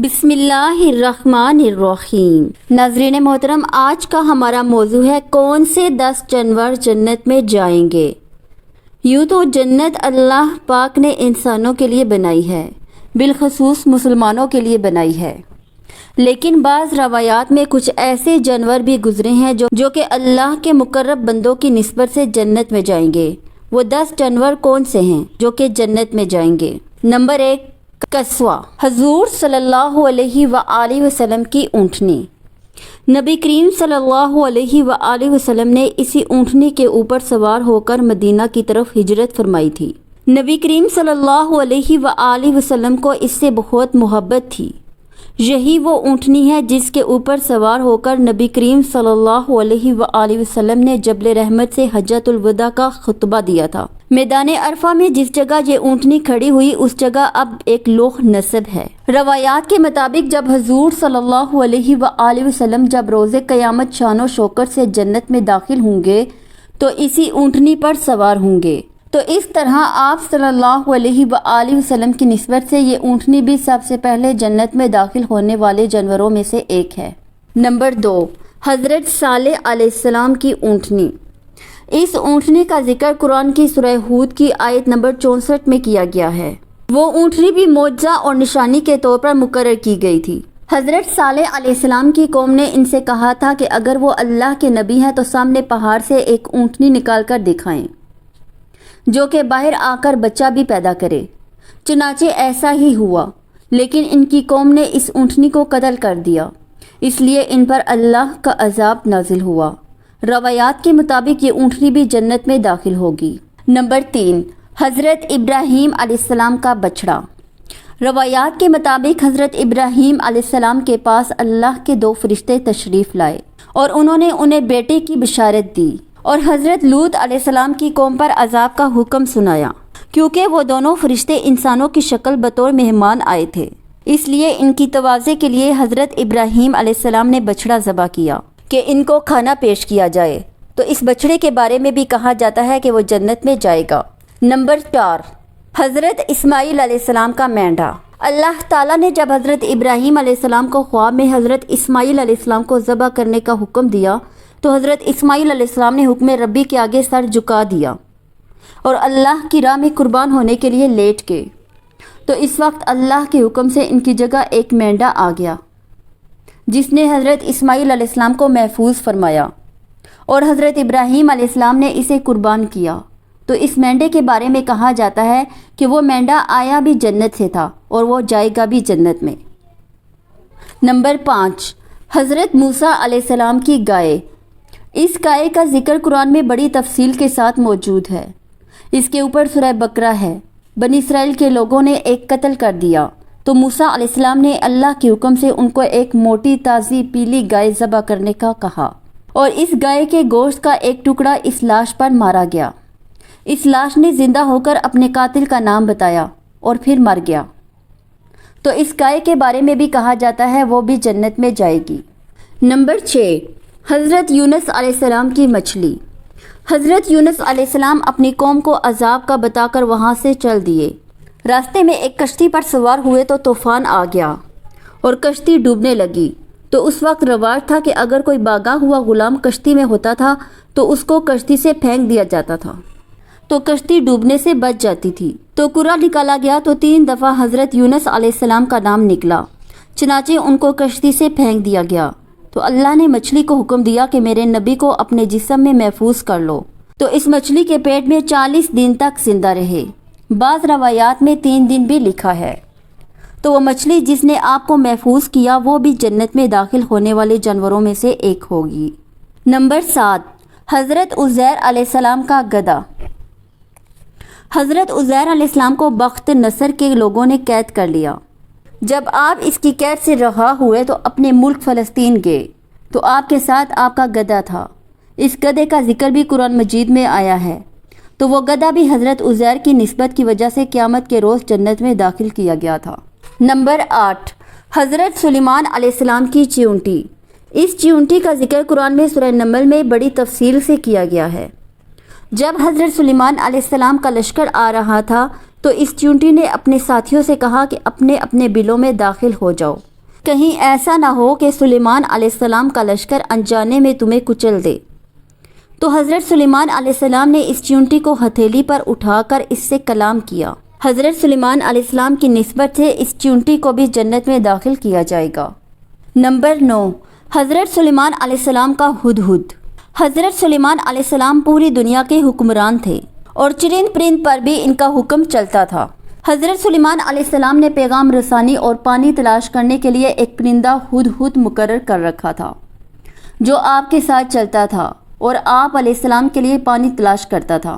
بسم اللہ الرحمن الرحیم۔ ناظرین محترم، آج کا ہمارا موضوع ہے کون سے 10 جانور جنت میں جائیں گے۔ یوں تو جنت اللہ پاک نے انسانوں کے لیے بنائی ہے، بالخصوص مسلمانوں کے لیے بنائی ہے، لیکن بعض روایات میں کچھ ایسے جانور بھی گزرے ہیں جو کہ اللہ کے مقرب بندوں کی نسبت سے جنت میں جائیں گے۔ وہ 10 جانور کون سے ہیں جو کہ جنت میں جائیں گے؟ نمبر 1، کسوا، حضور صلی اللہ علیہ وآلہ وسلم کی اونٹنی۔ نبی کریم صلی اللہ علیہ وآلہ وسلم نے اسی اونٹنی کے اوپر سوار ہو کر مدینہ کی طرف ہجرت فرمائی تھی۔ نبی کریم صلی اللہ علیہ وآلہ وسلم کو اس سے بہت محبت تھی۔ یہی وہ اونٹنی ہے جس کے اوپر سوار ہو کر نبی کریم صلی اللہ علیہ وآلہ وسلم نے جبل رحمت سے حجۃ الوداع کا خطبہ دیا تھا۔ میدان عرفہ میں جس جگہ یہ اونٹنی کھڑی ہوئی اس جگہ اب ایک لوح نصب ہے۔ روایات کے مطابق جب حضور صلی اللہ علیہ وآلہ وسلم جب روز قیامت شان و شوکت سے جنت میں داخل ہوں گے تو اسی اونٹنی پر سوار ہوں گے۔ تو اس طرح آپ صلی اللہ علیہ وآلہ وسلم کی نسبت سے یہ اونٹنی بھی سب سے پہلے جنت میں داخل ہونے والے جانوروں میں سے ایک ہے۔ نمبر 2، حضرت صالح علیہ السلام کی اونٹنی۔ اس اونٹنی کا ذکر قرآن کی سورہ ہود کی آیت نمبر 64 میں کیا گیا ہے۔ وہ اونٹنی بھی معجزہ اور نشانی کے طور پر مقرر کی گئی تھی۔ حضرت صالح علیہ السلام کی قوم نے ان سے کہا تھا کہ اگر وہ اللہ کے نبی ہیں تو سامنے پہاڑ سے ایک اونٹنی نکال کر دکھائیں جو کہ باہر آ کر بچہ بھی پیدا کرے۔ چنانچہ ایسا ہی ہوا، لیکن ان کی قوم نے اس اونٹنی کو قتل کر دیا، اس لیے ان پر اللہ کا عذاب نازل ہوا۔ روایات کے مطابق یہ اونٹنی بھی جنت میں داخل ہوگی۔ نمبر 3، حضرت ابراہیم علیہ السلام کا بچڑا۔ روایات کے مطابق حضرت ابراہیم علیہ السلام کے پاس اللہ کے 2 فرشتے تشریف لائے اور انہوں نے انہیں بیٹے کی بشارت دی، اور حضرت لوط علیہ السلام کی قوم پر عذاب کا حکم سنایا، کیونکہ وہ دونوں فرشتے انسانوں کی شکل بطور مہمان آئے تھے۔ اس لیے ان کی تواضع کے لیے حضرت ابراہیم علیہ السلام نے بچڑا ذبح کیا کہ ان کو کھانا پیش کیا جائے۔ تو اس بچڑے کے بارے میں بھی کہا جاتا ہے کہ وہ جنت میں جائے گا۔ نمبر 4، حضرت اسماعیل علیہ السلام کا مینڈھا۔ اللہ تعالیٰ نے جب حضرت ابراہیم علیہ السلام کو خواب میں حضرت اسماعیل علیہ السلام کو ذبح کرنے کا حکم دیا تو حضرت اسماعیل علیہ السلام نے حکم ربی کے آگے سر جھکا دیا اور اللہ کی راہ میں قربان ہونے کے لیے لیٹ گئے۔ تو اس وقت اللہ کے حکم سے ان کی جگہ ایک مینڈا آ گیا جس نے حضرت اسماعیل علیہ السلام کو محفوظ فرمایا، اور حضرت ابراہیم علیہ السلام نے اسے قربان کیا۔ تو اس مینڈے کے بارے میں کہا جاتا ہے کہ وہ مینڈا آیا بھی جنت سے تھا اور وہ جائے گا بھی جنت میں۔ نمبر 5، حضرت موسیٰ علیہ السلام کی گائے۔ اس گائے کا ذکر قرآن میں بڑی تفصیل کے ساتھ موجود ہے۔ اس کے اوپر سورہ بقرہ ہے۔ بنی اسرائیل کے لوگوں نے ایک قتل کر دیا تو موسیٰ علیہ السلام نے اللہ کے حکم سے ان کو ایک موٹی تازی پیلی گائے ذبح کرنے کا کہا، اور اس گائے کے گوشت کا ایک ٹکڑا اس لاش پر مارا گیا۔ اس لاش نے زندہ ہو کر اپنے قاتل کا نام بتایا اور پھر مر گیا۔ تو اس گائے کے بارے میں بھی کہا جاتا ہے وہ بھی جنت میں جائے گی۔ نمبر 6، حضرت یونس علیہ السلام کی مچھلی۔ حضرت یونس علیہ السلام اپنی قوم کو عذاب کا بتا کر وہاں سے چل دیے۔ راستے میں ایک کشتی پر سوار ہوئے تو طوفان آ گیا اور کشتی ڈوبنے لگی۔ تو اس وقت رواج تھا کہ اگر کوئی باغا ہوا غلام کشتی میں ہوتا تھا تو اس کو کشتی سے پھینک دیا جاتا تھا تو کشتی ڈوبنے سے بچ جاتی تھی۔ تو قرعہ نکالا گیا تو 3 دفعہ حضرت یونس علیہ السلام کا نام نکلا، چنانچہ ان کو کشتی سے پھینک دیا گیا۔ تو اللہ نے مچھلی کو حکم دیا کہ میرے نبی کو اپنے جسم میں محفوظ کر لو۔ تو اس مچھلی کے پیٹ میں 40 دن تک زندہ رہے۔ بعض روایات میں 3 دن بھی لکھا ہے۔ تو وہ مچھلی جس نے آپ کو محفوظ کیا وہ بھی جنت میں داخل ہونے والے جانوروں میں سے ایک ہوگی۔ نمبر 7، حضرت عزیر علیہ السلام کا گدھا۔ حضرت عزیر علیہ السلام کو بخت نصر کے لوگوں نے قید کر لیا۔ جب آپ اس کی قید سے رہا ہوئے تو اپنے ملک فلسطین گئے تو آپ کے ساتھ آپ کا گدھا تھا۔ اس گدھے کا ذکر بھی قرآن مجید میں آیا ہے۔ تو وہ گدھا بھی حضرت عزیر کی نسبت کی وجہ سے قیامت کے روز جنت میں داخل کیا گیا تھا۔ نمبر 8، حضرت سلیمان علیہ السلام کی چیونٹی۔ اس چیونٹی کا ذکر قرآن میں سورہ نمل میں بڑی تفصیل سے کیا گیا ہے۔ جب حضرت سلیمان علیہ السلام کا لشکر آ رہا تھا تو اس چیونٹی نے اپنے ساتھیوں سے کہا کہ اپنے اپنے بلوں میں داخل ہو جاؤ کہیں ایسا نہ ہو کہ سلیمان علیہ السلام کا لشکر انجانے میں تمہیں کچل دے۔ تو حضرت سلیمان علیہ السلام نے اس چیونٹی کو ہتھیلی پر اٹھا کر اس سے کلام کیا۔ حضرت سلیمان علیہ السلام کی نسبت سے اس چیونٹی کو بھی جنت میں داخل کیا جائے گا۔ نمبر 9، حضرت سلیمان علیہ السلام کا ہدہد۔ حضرت سلیمان علیہ السلام پوری دنیا کے حکمران تھے اور چرند پرند پر بھی ان کا حکم چلتا تھا۔ حضرت سلیمان علیہ السلام نے پیغام رسانی اور پانی تلاش کرنے کے لیے ایک پرندہ ہدہد مقرر کر رکھا تھا جو آپ کے ساتھ چلتا تھا اور آپ علیہ السلام کے لیے پانی تلاش کرتا تھا۔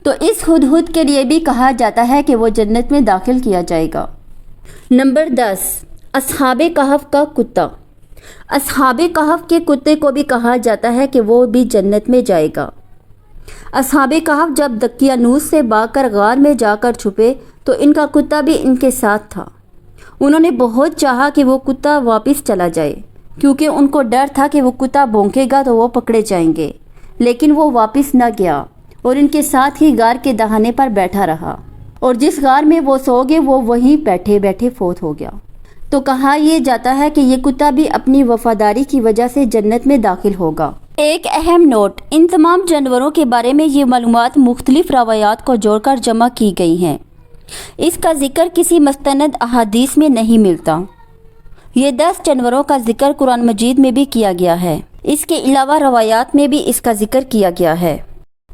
تو اس ہدہد کے لیے بھی کہا جاتا ہے کہ وہ جنت میں داخل کیا جائے گا۔ نمبر 10، اصحاب کہف کا کتا۔ اصحاب کہف کے کتے کو بھی کہا جاتا ہے کہ وہ بھی جنت میں جائے گا۔ اصحاب کہف جب دقیانوس سے بھاگ کر غار میں جا کر چھپے تو ان کا کتا بھی ان کے ساتھ تھا۔ انہوں نے بہت چاہا کہ وہ کتا واپس چلا جائے کیونکہ ان کو ڈر تھا کہ وہ کتا بھونکے گا تو وہ پکڑے جائیں گے، لیکن وہ واپس نہ گیا اور ان کے ساتھ ہی غار کے دہانے پر بیٹھا رہا، اور جس غار میں وہ سو گئے وہ وہیں بیٹھے بیٹھے فوت ہو گیا۔ تو کہا یہ جاتا ہے کہ یہ کتا بھی اپنی وفاداری کی وجہ سے جنت میں داخل ہوگا۔ ایک اہم نوٹ، ان تمام جانوروں کے بارے میں یہ معلومات مختلف روایات کو جوڑ کر جمع کی گئی ہیں۔ اس کا ذکر کسی مستند احادیث میں نہیں ملتا۔ یہ 10 جانوروں کا ذکر قرآن مجید میں بھی کیا گیا ہے۔ اس کے علاوہ روایات میں بھی اس کا ذکر کیا گیا ہے،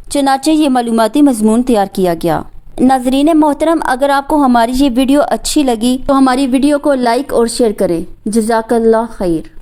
چنانچہ یہ معلوماتی مضمون تیار کیا گیا۔ ناظرین محترم، اگر آپ کو ہماری یہ ویڈیو اچھی لگی تو ہماری ویڈیو کو لائک اور شیئر کریں۔ جزاک اللہ خیر۔